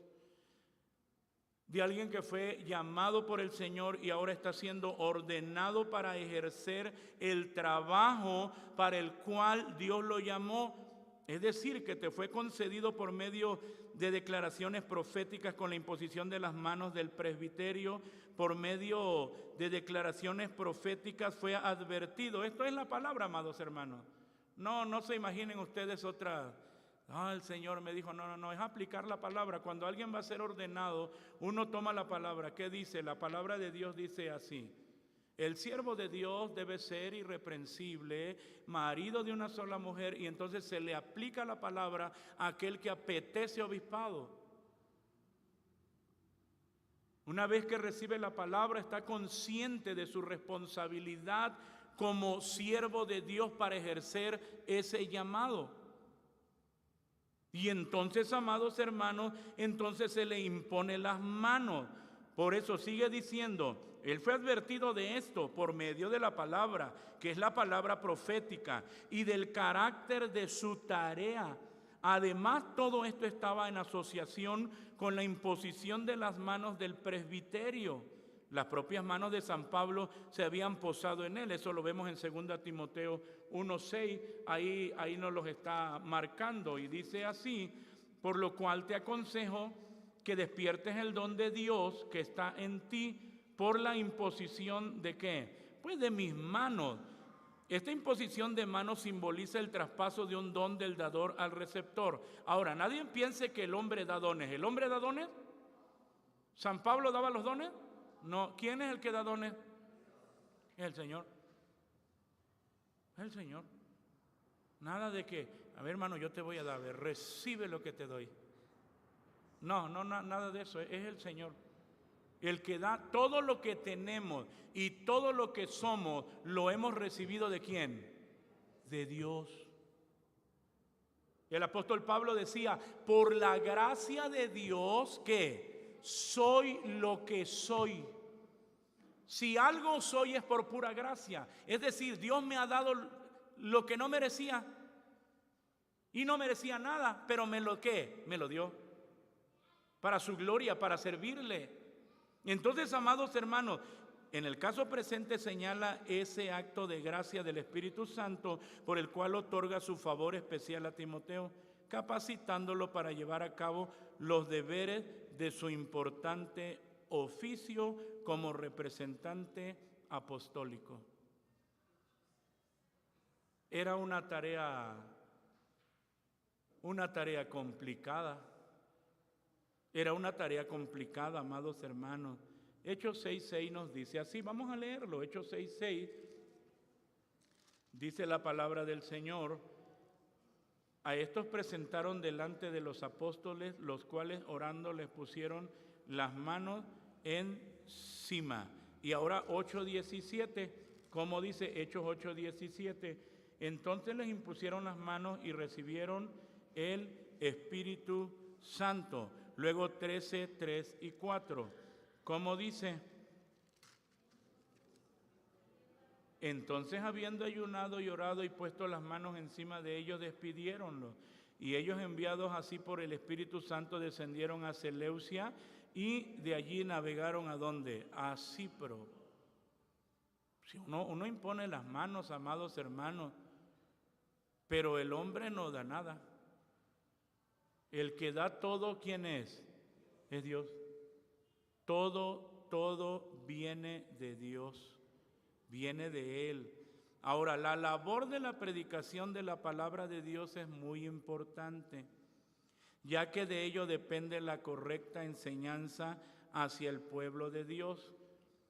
de alguien que fue llamado por el Señor y ahora está siendo ordenado para ejercer el trabajo para el cual Dios lo llamó. Es decir, que te fue concedido por medio de declaraciones proféticas con la imposición de las manos del presbiterio, por medio de declaraciones proféticas fue advertido. Esto es la palabra, amados hermanos. No se imaginen ustedes otra. El Señor me dijo, no, es aplicar la palabra. Cuando alguien va a ser ordenado, uno toma la palabra. ¿Qué dice? La palabra de Dios dice así. El siervo de Dios debe ser irreprensible, marido de una sola mujer, y entonces se le aplica la palabra a aquel que apetece obispado. Una vez que recibe la palabra, está consciente de su responsabilidad como siervo de Dios para ejercer ese llamado. Y entonces, amados hermanos, entonces se le impone las manos. Por eso sigue diciendo, él fue advertido de esto por medio de la palabra, que es la palabra profética, y del carácter de su tarea. Además, todo esto estaba en asociación con la imposición de las manos del presbiterio. Las propias manos de San Pablo se habían posado en él. Eso lo vemos en 2 Timoteo 1:6. Ahí nos los está marcando y dice así: por lo cual te aconsejo que despiertes el don de Dios que está en ti por la imposición de ¿qué? Pues de mis manos. Esta imposición de manos simboliza el traspaso de un don del dador al receptor. Ahora, nadie piense que el hombre da dones. ¿El hombre da dones? ¿San Pablo daba los dones? No. ¿Quién es el que da dones? Es el Señor. Es el Señor. Nada de que, a ver, hermano, yo te voy a dar, recibe lo que te doy. No, nada de eso. Es el Señor. El que da todo lo que tenemos y todo lo que somos, lo hemos recibido ¿de quién? De Dios. El apóstol Pablo decía, por la gracia de Dios, que soy lo que soy. Si algo soy es por pura gracia. Es decir, Dios me ha dado lo que no merecía. Y no merecía nada, pero me lo dio. Para su gloria, para servirle. Entonces, amados hermanos, en el caso presente señala ese acto de gracia del Espíritu Santo por el cual otorga su favor especial a Timoteo, capacitándolo para llevar a cabo los deberes de su importante oficio como representante apostólico. Era una tarea complicada. Era una tarea complicada, amados hermanos. Hechos 6:6 nos dice así, vamos a leerlo. Hechos 6:6 Dice la palabra del Señor: a estos presentaron delante de los apóstoles, los cuales orando les pusieron las manos encima. Y ahora 8:17, como dice Hechos 8:17, entonces les impusieron las manos y recibieron el Espíritu Santo. Luego 13:3 y 4, como dice: entonces, habiendo ayunado y orado y puesto las manos encima de ellos, despidiéronlos. Y ellos, enviados así por el Espíritu Santo, descendieron a Seleucia y de allí navegaron ¿a dónde? A Cipro. Si uno impone las manos, amados hermanos, pero el hombre no da nada. El que da todo, ¿quién es? Es Dios. Todo viene de Dios. Viene de Él. Ahora, la labor de la predicación de la palabra de Dios es muy importante, ya que de ello depende la correcta enseñanza hacia el pueblo de Dios.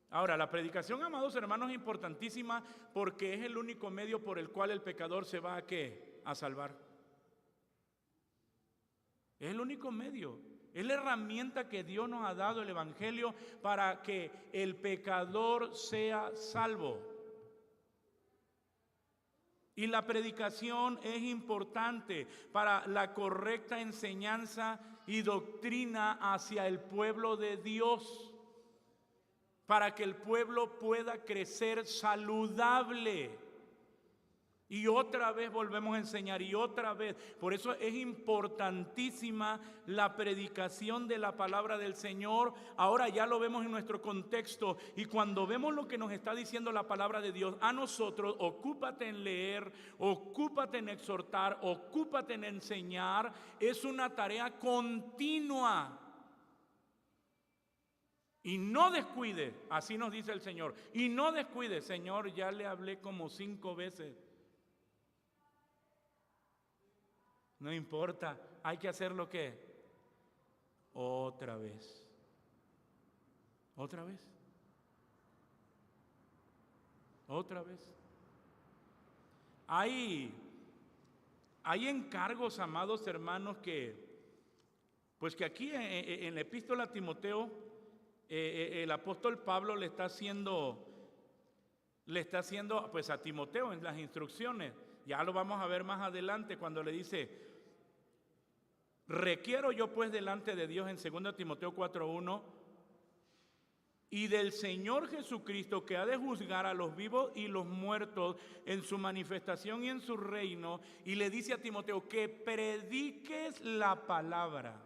Ahora, la predicación, amados hermanos, es importantísima porque es el único medio por el cual el pecador se va ¿a qué? A salvar. Es el único medio. Es la herramienta que Dios nos ha dado, el Evangelio, para que el pecador sea salvo. Y la predicación es importante para la correcta enseñanza y doctrina hacia el pueblo de Dios, para que el pueblo pueda crecer saludable. Y otra vez volvemos a enseñar, y otra vez. Por eso es importantísima la predicación de la palabra del Señor. Ahora ya lo vemos en nuestro contexto. Y cuando vemos lo que nos está diciendo la palabra de Dios a nosotros, ocúpate en leer, ocúpate en exhortar, ocúpate en enseñar. Es una tarea continua. Y no descuide, así nos dice el Señor. Y no descuide, Señor, ya le hablé como 5 veces. No importa, hay que hacer lo que otra vez. Otra vez. Otra vez. Hay encargos, amados hermanos, que aquí en la epístola a Timoteo, el apóstol Pablo le está haciendo pues a Timoteo en las instrucciones. Ya lo vamos a ver más adelante cuando le dice: requiero yo pues delante de Dios, en 2 Timoteo 4:1, y del Señor Jesucristo, que ha de juzgar a los vivos y los muertos en su manifestación y en su reino. Y le dice a Timoteo que prediques la palabra,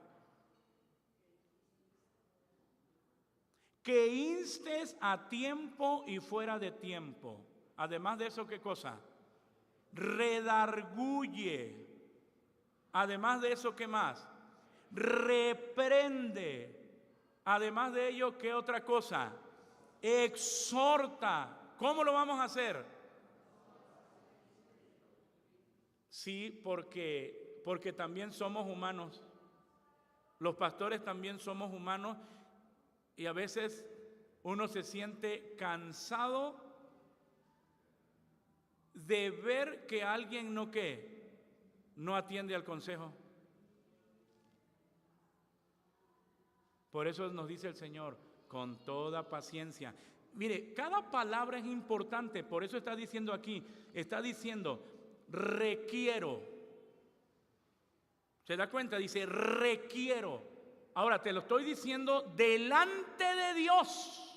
que instes a tiempo y fuera de tiempo. Además de eso, ¿qué cosa? Redarguye. Además de eso, ¿qué más? Reprende. Además de ello, ¿qué otra cosa? Exhorta. ¿Cómo lo vamos a hacer? Sí, porque también somos humanos. Los pastores también somos humanos y a veces uno se siente cansado de ver que alguien no atiende al consejo. Por eso nos dice el Señor, con toda paciencia. Mire, cada palabra es importante, por eso está diciendo aquí, está diciendo, requiero. ¿Se da cuenta? Dice, requiero. Ahora, te lo estoy diciendo delante de Dios.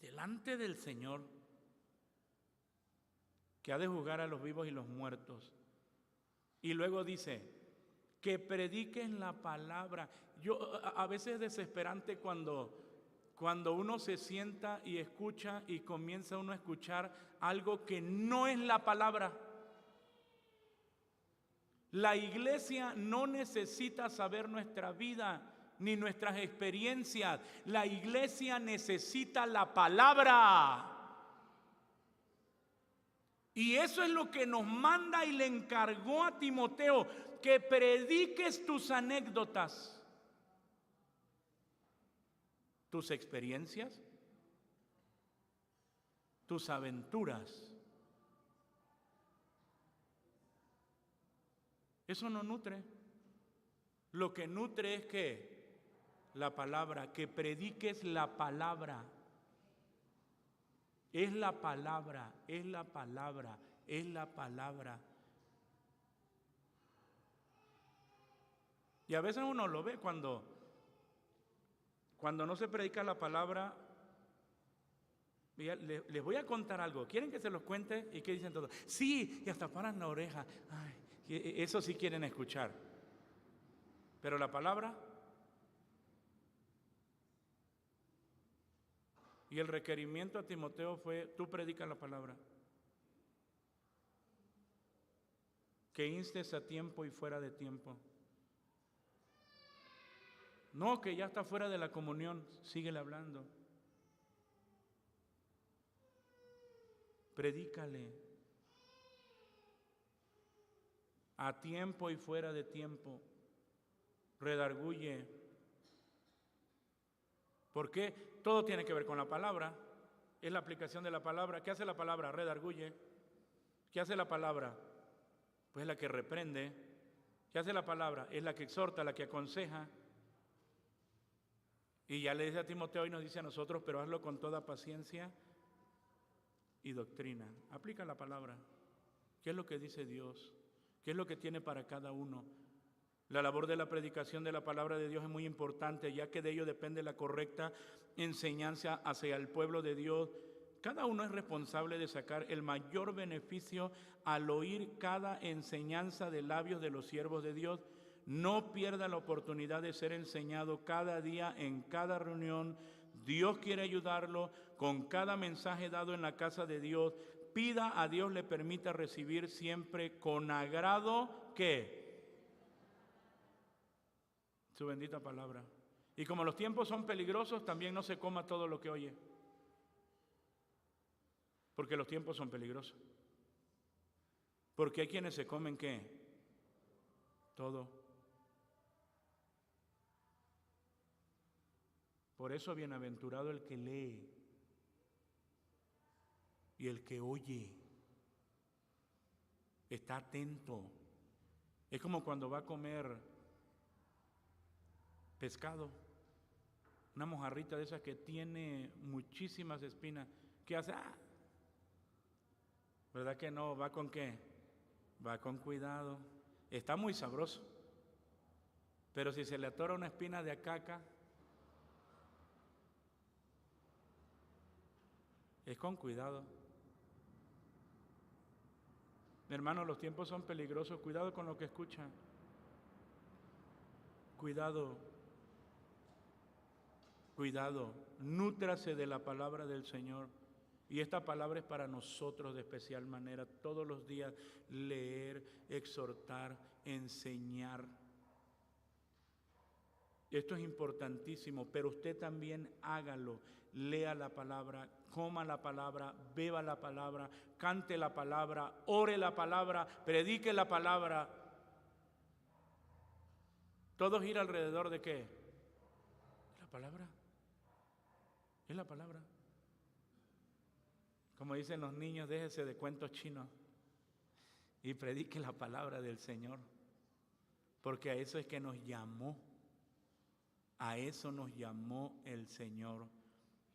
Delante del Señor, que ha de juzgar a los vivos y los muertos. Y luego dice, que prediquen la palabra. A veces es desesperante cuando uno se sienta y escucha y comienza uno a escuchar algo que no es la palabra. La iglesia no necesita saber nuestra vida ni nuestras experiencias. La iglesia necesita la palabra. Y eso es lo que nos manda y le encargó a Timoteo, que prediques tus anécdotas, tus experiencias. tus aventuras. Eso no nutre. Lo que nutre es que la palabra, que prediques la palabra. Es la palabra, es la palabra, es la palabra. Y a veces uno lo ve cuando no se predica la palabra. Les voy a contar algo. ¿Quieren que se los cuente? ¿Y qué dicen todos? Sí, y hasta paran la oreja. Ay, eso sí quieren escuchar. Pero la palabra. Y el requerimiento a Timoteo fue: tú predica la palabra. Que instes a tiempo y fuera de tiempo. No, que ya está fuera de la comunión, síguele hablando. Predícale. A tiempo y fuera de tiempo. Redarguye. ¿Por qué? Todo tiene que ver con la palabra. Es la aplicación de la palabra. ¿Qué hace la palabra? Redarguye. ¿Qué hace la palabra? Pues la que reprende. ¿Qué hace la palabra? Es la que exhorta, la que aconseja. Y ya le dice a Timoteo y nos dice a nosotros: pero hazlo con toda paciencia y doctrina. Aplica la palabra. ¿Qué es lo que dice Dios? ¿Qué es lo que tiene para cada uno? La labor de la predicación de la palabra de Dios es muy importante, ya que de ello depende la correcta enseñanza hacia el pueblo de Dios. Cada uno es responsable de sacar el mayor beneficio al oír cada enseñanza de labios de los siervos de Dios. No pierda la oportunidad de ser enseñado cada día, en cada reunión. Dios quiere ayudarlo con cada mensaje dado en la casa de Dios. Pida a Dios le permita recibir siempre con agrado, ¿qué? Su bendita palabra. Y como los tiempos son peligrosos, también no se coma todo lo que oye. Porque los tiempos son peligrosos. Porque hay quienes se comen, ¿qué? Todo. Por eso bienaventurado el que lee y el que oye, está atento. Es como cuando va a comer pescado, una mojarrita de esas que tiene muchísimas espinas. ¿Qué hace? ¿Verdad que no? ¿Va con qué? Va con cuidado. Está muy sabroso. Pero si se le atora una espina de acaca, es con cuidado. Mi hermano, los tiempos son peligrosos. Cuidado con lo que escuchan. Cuidado. Cuidado. Nútrase de la palabra del Señor. Y esta palabra es para nosotros de especial manera. Todos los días leer, exhortar, enseñar. Esto es importantísimo, pero usted también hágalo. Lea la palabra, coma la palabra, beba la palabra, cante la palabra, ore la palabra, predique la palabra. Todo gira alrededor de ¿qué? La palabra. Es la palabra. Como dicen los niños, déjese de cuentos chinos y predique la palabra del Señor. Porque a eso es que nos llamó. A eso nos llamó el Señor.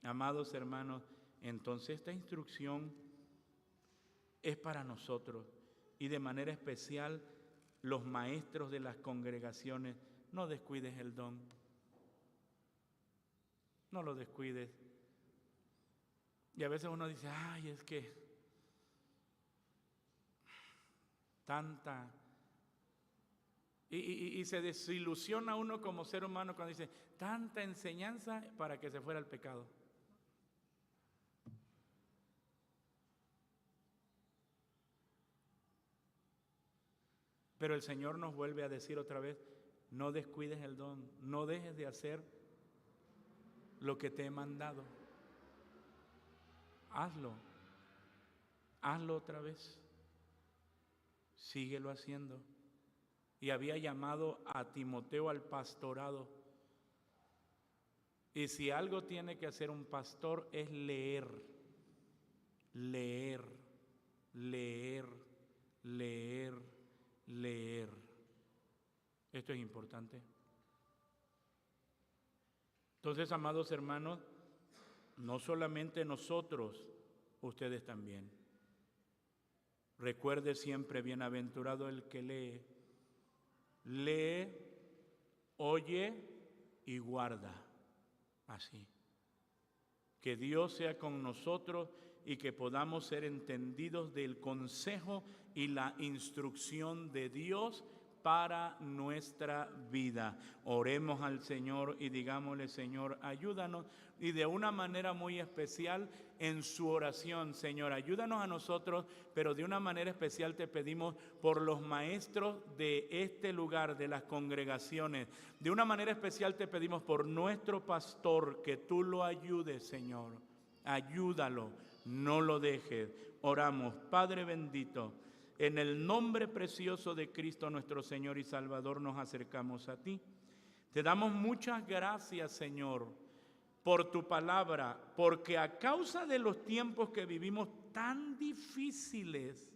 Amados hermanos, entonces esta instrucción es para nosotros y de manera especial los maestros de las congregaciones. No descuides el don. No lo descuides. Y a veces uno dice: ay, es que tanta... Y se desilusiona uno como ser humano cuando dice: tanta enseñanza para que se fuera el pecado. Pero el Señor nos vuelve a decir otra vez: no descuides el don, no dejes de hacer lo que te he mandado. Hazlo, hazlo otra vez, síguelo haciendo. Y había llamado a Timoteo al pastorado. Y si algo tiene que hacer un pastor es leer, leer, leer, leer, leer. Esto es importante. Entonces, amados hermanos, no solamente nosotros, ustedes también. Recuerde siempre, bienaventurado el que lee. Lee, oye y guarda. Así. Que Dios sea con nosotros y que podamos ser entendidos del consejo y la instrucción de Dios para nuestra vida. Oremos al Señor y digámosle: Señor, ayúdanos, y de una manera muy especial en su oración. Señor, ayúdanos a nosotros, pero de una manera especial te pedimos por los maestros de este lugar, de las congregaciones. De una manera especial te pedimos por nuestro pastor, que tú lo ayudes, Señor. Ayúdalo, no lo dejes. Oramos, Padre bendito, en el nombre precioso de Cristo nuestro Señor y Salvador nos acercamos a ti. Te damos muchas gracias, Señor, por tu palabra, porque a causa de los tiempos que vivimos tan difíciles,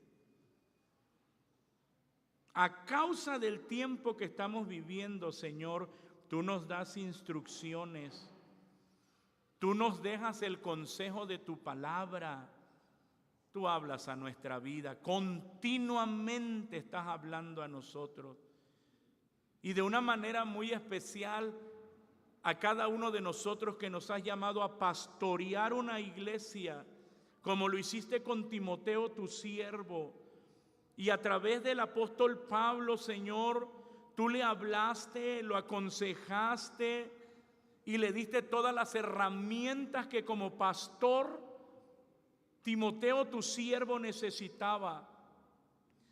a causa del tiempo que estamos viviendo, Señor, tú nos das instrucciones, tú nos dejas el consejo de tu palabra. Tú hablas a nuestra vida, continuamente estás hablando a nosotros. Y de una manera muy especial a cada uno de nosotros que nos has llamado a pastorear una iglesia, como lo hiciste con Timoteo, tu siervo. Y a través del apóstol Pablo, Señor, tú le hablaste, lo aconsejaste y le diste todas las herramientas que como pastor Timoteo, tu siervo, necesitaba.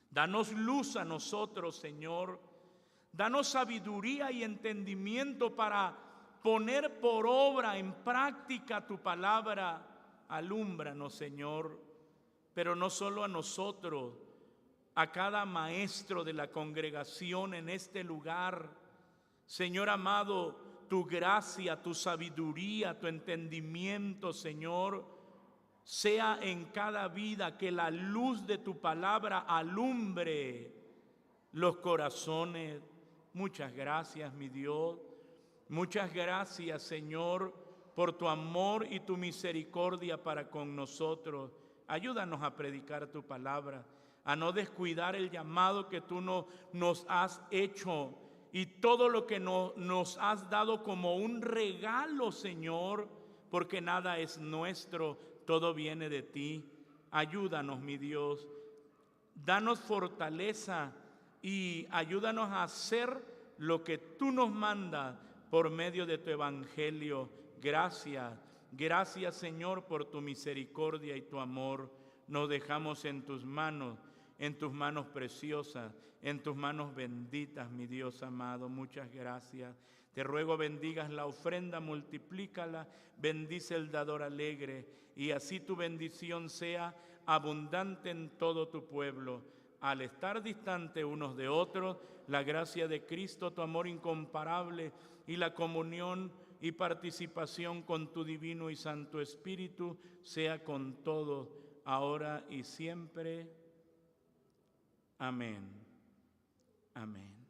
Danos luz a nosotros, Señor. Danos sabiduría y entendimiento para poner por obra, en práctica, tu palabra. Alúmbranos, Señor. Pero no solo a nosotros, a cada maestro de la congregación en este lugar. Señor amado, tu gracia, tu sabiduría, tu entendimiento, Señor, sea en cada vida, que la luz de tu palabra alumbre los corazones. Muchas gracias, mi Dios. Muchas gracias, Señor, por tu amor y tu misericordia para con nosotros. Ayúdanos a predicar tu palabra, a no descuidar el llamado que tú nos has hecho y todo lo que nos has dado como un regalo, Señor, porque nada es nuestro, todo viene de ti. Ayúdanos, mi Dios. Danos fortaleza y ayúdanos a hacer lo que tú nos mandas por medio de tu evangelio. Gracias. Gracias, Señor, por tu misericordia y tu amor. Nos dejamos en tus manos preciosas, en tus manos benditas, mi Dios amado. Muchas gracias. Te ruego bendigas la ofrenda, multiplícala, bendice el dador alegre, y así tu bendición sea abundante en todo tu pueblo. Al estar distante unos de otros, la gracia de Cristo, tu amor incomparable y la comunión y participación con tu divino y santo Espíritu sea con todos, ahora y siempre. Amén. Amén.